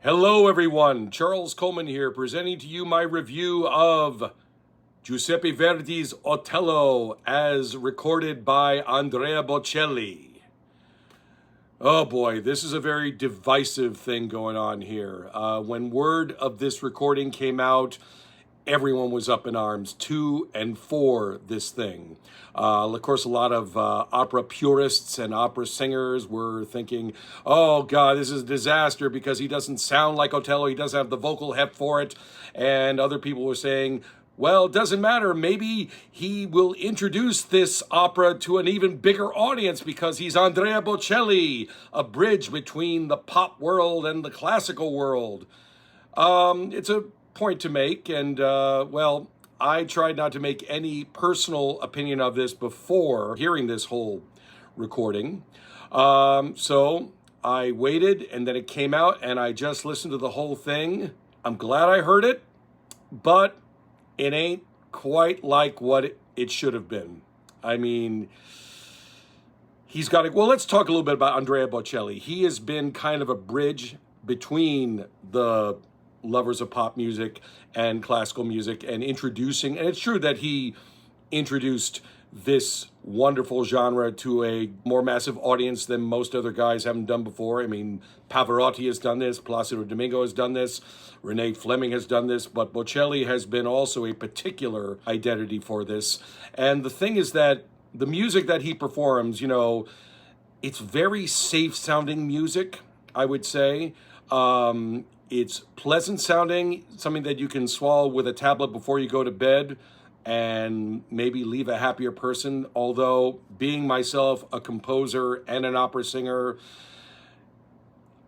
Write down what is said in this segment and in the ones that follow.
Hello, everyone. Charles Coleman here, presenting to you my review of Giuseppe Verdi's Otello, as recorded by Andrea Bocelli. Oh boy, this is a very divisive thing going on here. When word of this recording came out, everyone was up in arms to and for this thing. Of course, a lot of opera purists and opera singers were thinking, oh God, this is a disaster because he doesn't sound like Otello, he doesn't have the vocal heft for it. And other people were saying, well, it doesn't matter. Maybe he will introduce this opera to an even bigger audience because he's Andrea Bocelli, a bridge between the pop world and the classical world. It's a point to make, and well, I tried not to make any personal opinion of this before hearing this whole recording. So I waited, and then it came out, and I just listened to the whole thing. I'm glad I heard it, but it ain't quite like what it should have been. I mean, he's got it. Well, let's talk a little bit about Andrea Bocelli. He has been kind of a bridge between the lovers of pop music and classical music, and introducing, and it's true that he introduced this wonderful genre to a more massive audience than most other guys haven't done before. I mean, Pavarotti has done this, Placido Domingo has done this, Renee Fleming has done this, but Bocelli has been also a particular identity for this. And the thing is that the music that he performs, you know, it's very safe sounding music, I would say. It's pleasant sounding, something that you can swallow with a tablet before you go to bed and maybe leave a happier person. Although, being myself a composer and an opera singer,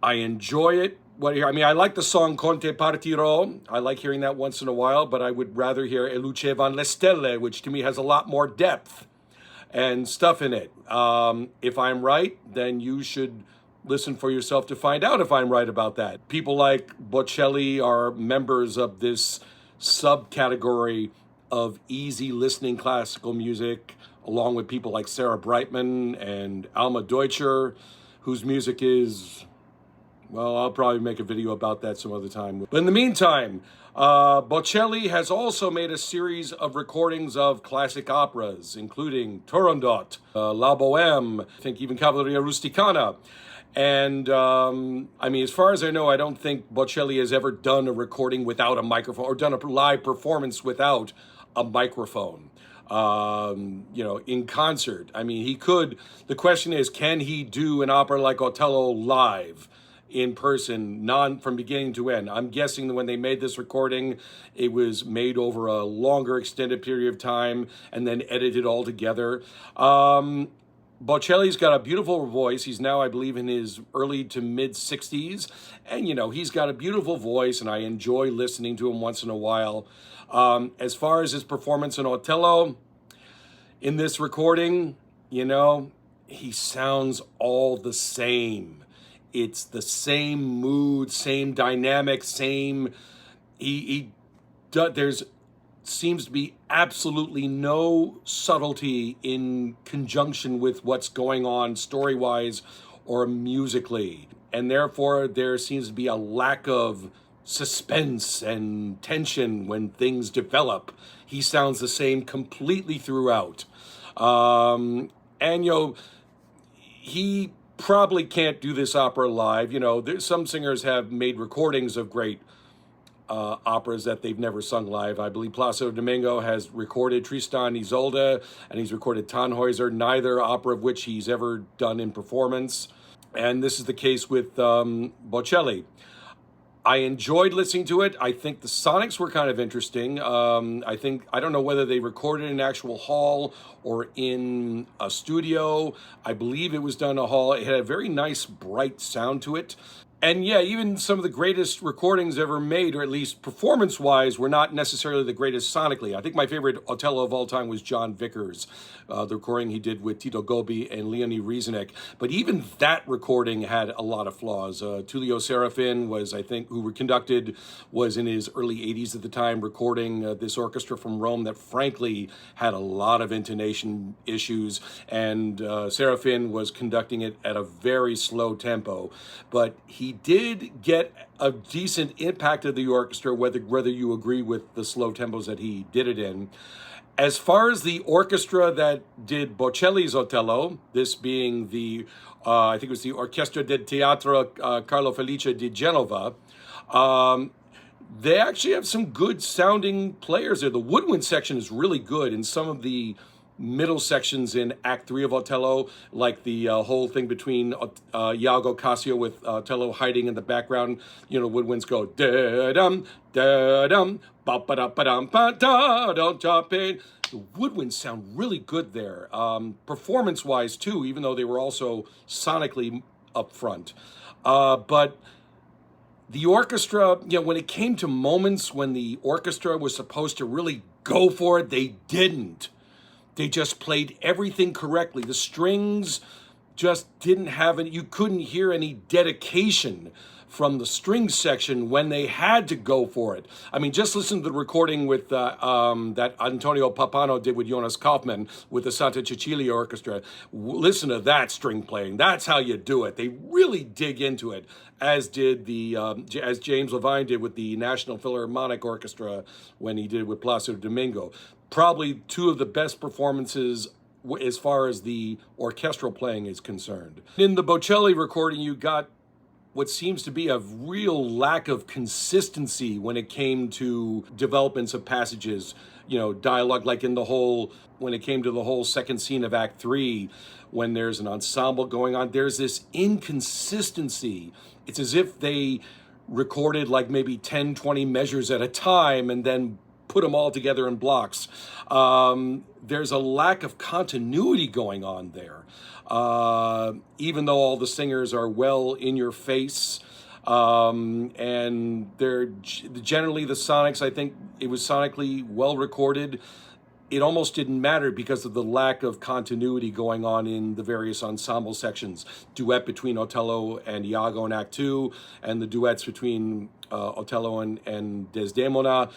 I enjoy it. I mean, I like the song Con te partirò. I like hearing that once in a while, but I would rather hear E lucevan le stelle, which to me has a lot more depth and stuff in it. If I'm right, then you should listen for yourself to find out if I'm right about that. People like Bocelli are members of this subcategory of easy listening classical music, along with people like Sarah Brightman and Alma Deutscher, whose music is, well, I'll probably make a video about that some other time. But in the meantime, Bocelli has also made a series of recordings of classic operas, including Turandot, La Bohème, I think even Cavalleria Rusticana. And I mean, as far as I know, I don't think Bocelli has ever done a recording without a microphone or done a live performance without a microphone, you know, in concert. I mean, he could. The question is, can he do an opera like Otello live in person, from beginning to end? I'm guessing that when they made this recording, it was made over a longer extended period of time and then edited all together. Bocelli's got a beautiful voice. He's now, I believe, in his early to mid 60s. And, you know, he's got a beautiful voice, and I enjoy listening to him once in a while. As far as his performance in Otello, in this recording, you know, he sounds all the same. It's the same mood, same dynamic, same... There's seems to be absolutely no subtlety in conjunction with what's going on story-wise or musically. And therefore, there seems to be a lack of suspense and tension when things develop. He sounds the same completely throughout. And, you know, he probably can't do this opera live. You know, some singers have made recordings of great operas that they've never sung live. I believe Placido Domingo has recorded Tristan and Isolde, and he's recorded Tannhäuser, neither opera of which he's ever done in performance. And this is the case with Bocelli. I enjoyed listening to it. I think the sonics were kind of interesting. I don't know whether they recorded in an actual hall or in a studio. I believe it was done in a hall. It had a very nice, bright sound to it. And yeah, even some of the greatest recordings ever made, or at least performance-wise, were not necessarily the greatest sonically. I think my favorite Otello of all time was John Vickers, the recording he did with Tito Gobbi and Leonie Rieseneck. But even that recording had a lot of flaws. Tullio Serafin was, I think, was in his early 80s at the time, recording this orchestra from Rome that frankly had a lot of intonation issues. And Serafin was conducting it at a very slow tempo. But he did get a decent impact of the orchestra, whether you agree with the slow tempos that he did it in. As far as the orchestra that did Bocelli's Otello, this being the, I think it was the Orchestra del Teatro Carlo Felice di Genova, they actually have some good sounding players there. The woodwind section is really good, and some of the middle sections in Act 3 of Otello, like the whole thing between Iago Cassio with Otello hiding in the background, woodwinds go da-dum, da-dum, ba-ba-da-ba-dum, ba-da, don't jump in. The woodwinds sound really good there, performance-wise too, even though they were also sonically up front. But the orchestra, when it came to moments when the orchestra was supposed to really go for it, they didn't. They just played everything correctly. The strings just didn't have any, you couldn't hear any dedication from the string section when they had to go for it. I mean, just listen to the recording with that Antonio Pappano did with Jonas Kaufmann with the Santa Cecilia Orchestra. Listen to that string playing. That's how you do it. They really dig into it, as did as James Levine did with the National Philharmonic Orchestra when he did it with Placido Domingo. Probably two of the best performances as far as the orchestral playing is concerned. In the Bocelli recording, you got what seems to be a real lack of consistency when it came to developments of passages, dialogue, like when it came to the whole second scene of Act 3, when there's an ensemble going on, there's this inconsistency. It's as if they recorded like maybe 10, 20 measures at a time and then put them all together in blocks. There's a lack of continuity going on there. Even though all the singers are well in your face, and they're generally the sonics, I think it was sonically well recorded. It almost didn't matter because of the lack of continuity going on in the various ensemble sections. Duet between Otello and Iago in Act 2, and the duets between Otello and Desdemona.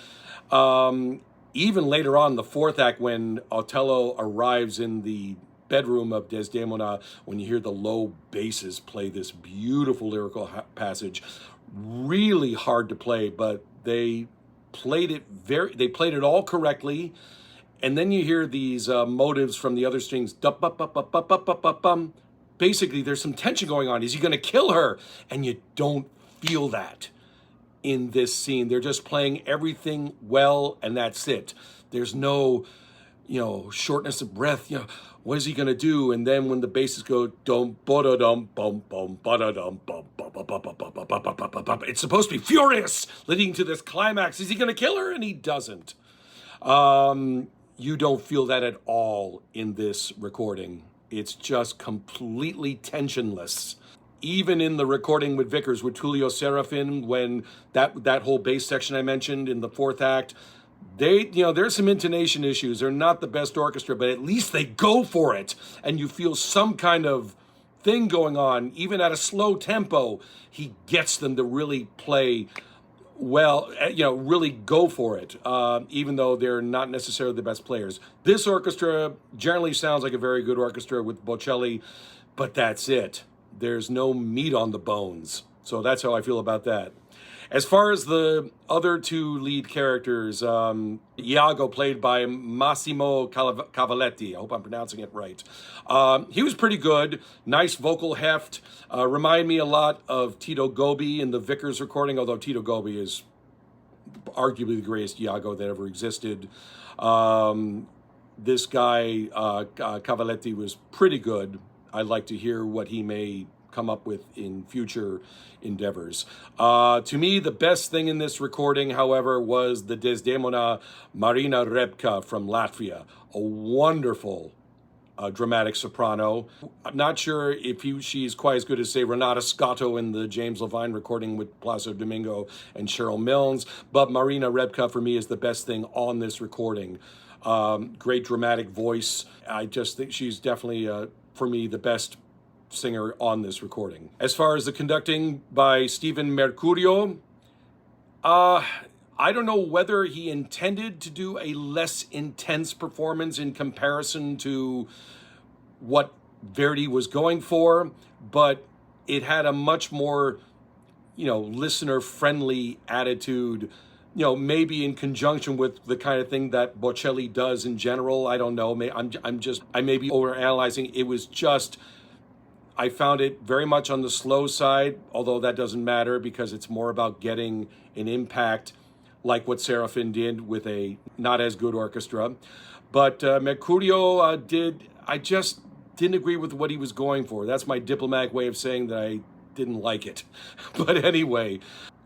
Even later on, the fourth act, when Otello arrives in the bedroom of Desdemona, when you hear the low basses play this beautiful lyrical passage, really hard to play, but they played it all correctly. And then you hear these motives from the other strings. Basically, there's some tension going on. Is he going to kill her? And you don't feel that in this scene. They're just playing everything well, and that's it. There's no, shortness of breath. What is he gonna do? And then when the basses go dum ba dum bum bum ba dum bum bum bum bum bum bum, it's supposed to be furious, leading to this climax. Is he gonna kill her? And he doesn't. You don't feel that at all in this recording. It's just completely tensionless. Even in the recording with Vickers, with Tullio Serafin, when that whole bass section I mentioned in the fourth act, there's some intonation issues. They're not the best orchestra, but at least they go for it, and you feel some kind of thing going on. Even at a slow tempo, he gets them to really play well, really go for it, even though they're not necessarily the best players. This orchestra generally sounds like a very good orchestra with Bocelli, but that's it. There's no meat on the bones. So that's how I feel about that. As far as the other two lead characters, Iago, played by Massimo Cavelletti. I hope I'm pronouncing it right. He was pretty good. Nice vocal heft. Remind me a lot of Tito Gobbi in the Vickers recording, although Tito Gobbi is arguably the greatest Iago that ever existed. This guy, Cavelletti, was pretty good. I'd like to hear what he may come up with in future endeavors. To me, the best thing in this recording, however, was the Desdemona Marina Rebka from Latvia. A wonderful dramatic soprano. I'm not sure if she's quite as good as, say, Renata Scotto in the James Levine recording with Placido Domingo and Cheryl Milnes, but Marina Rebka for me is the best thing on this recording. Great dramatic voice. I just think she's definitely, for me, the best singer on this recording. As far as the conducting by Stephen Mercurio, I don't know whether he intended to do a less intense performance in comparison to what Verdi was going for, but it had a much more listener-friendly attitude, maybe in conjunction with the kind of thing that Bocelli does in general. I don't know. I may be overanalyzing. It was just, I found it very much on the slow side, although that doesn't matter because it's more about getting an impact like what Serafin did with a not as good orchestra. But Mercurio I just didn't agree with what he was going for. That's my diplomatic way of saying that I didn't like it. But anyway,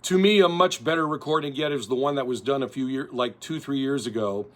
to me, a much better recording yet is the one that was done a few years, like 2-3 years ago,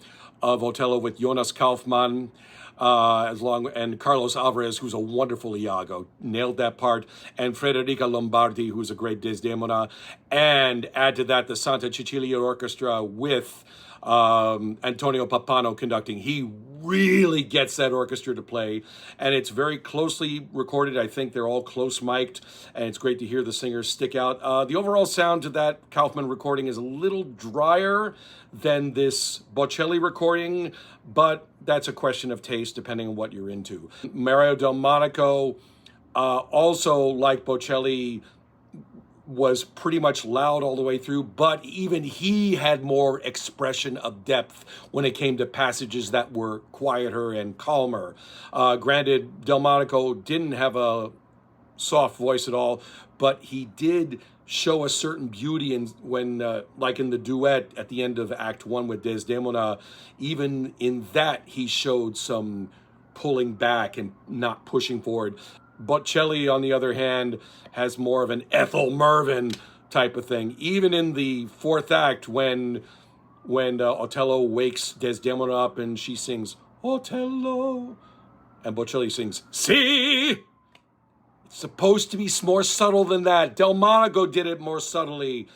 of Otello with Jonas Kaufmann, and Carlos Alvarez, who's a wonderful Iago, nailed that part, and Federica Lombardi, who's a great Desdemona, and add to that the Santa Cecilia Orchestra with Antonio Pappano conducting. He really gets that orchestra to play, and it's very closely recorded. I think they're all close mic'd, and it's great to hear the singers stick out. The overall sound to that Kaufmann recording is a little drier than this Bocelli recording, but that's a question of taste depending on what you're into. Mario del Monaco, also like Bocelli, was pretty much loud all the way through, but even he had more expression of depth when it came to passages that were quieter and calmer. Granted, Delmonico didn't have a soft voice at all, but he did show a certain beauty when, like in the duet at the end of Act 1 with Desdemona, even in that he showed some pulling back and not pushing forward. Bocelli, on the other hand, has more of an Ethel Mervyn type of thing. Even in the fourth act, when Otello wakes Desdemona up and she sings Otello, and Bocelli sings "See." It's supposed to be more subtle than that. Delmonico did it more subtly.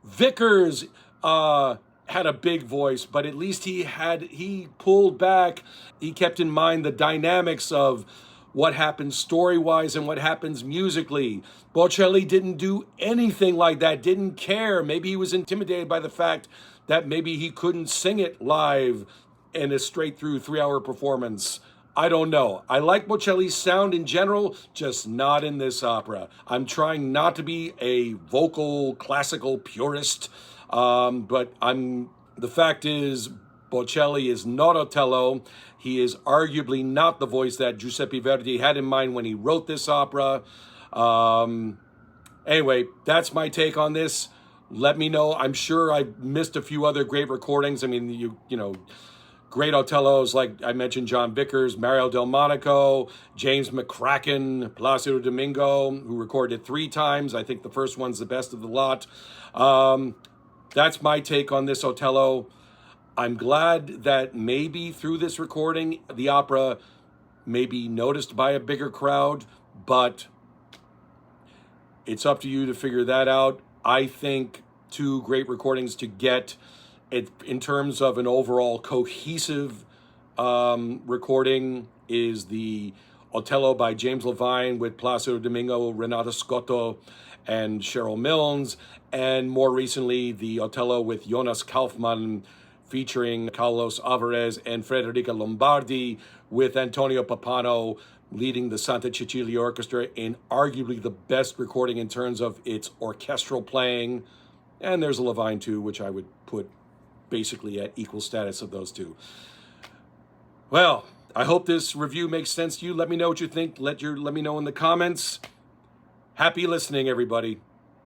Vickers had a big voice, but at least he pulled back. He kept in mind the dynamics of what happens story-wise and what happens musically. Bocelli didn't do anything like that, didn't care. Maybe he was intimidated by the fact that maybe he couldn't sing it live in a straight-through 3-hour performance. I don't know. I like Bocelli's sound in general, just not in this opera. I'm trying not to be a vocal classical purist, but the fact is, Bocelli is not Otello. He is arguably not the voice that Giuseppe Verdi had in mind when he wrote this opera. Anyway, that's my take on this. Let me know. I'm sure I missed a few other great recordings. I mean, great Otellos, like I mentioned, John Vickers, Mario del Monaco, James McCracken, Placido Domingo, who recorded it 3 times. I think the first one's the best of the lot. That's my take on this Otello. I'm glad that maybe through this recording, the opera may be noticed by a bigger crowd, but it's up to you to figure that out. I think 2 great recordings to get it in terms of an overall cohesive recording is the Otello by James Levine with Placido Domingo, Renata Scotto, and Cheryl Milnes, and more recently the Otello with Jonas Kaufmann featuring Carlos Alvarez and Federica Lombardi with Antonio Pappano leading the Santa Cecilia Orchestra in arguably the best recording in terms of its orchestral playing. And there's a Levine too, which I would put basically at equal status of those 2. Well, I hope this review makes sense to you. Let me know what you think. Let me know in the comments. Happy listening, everybody.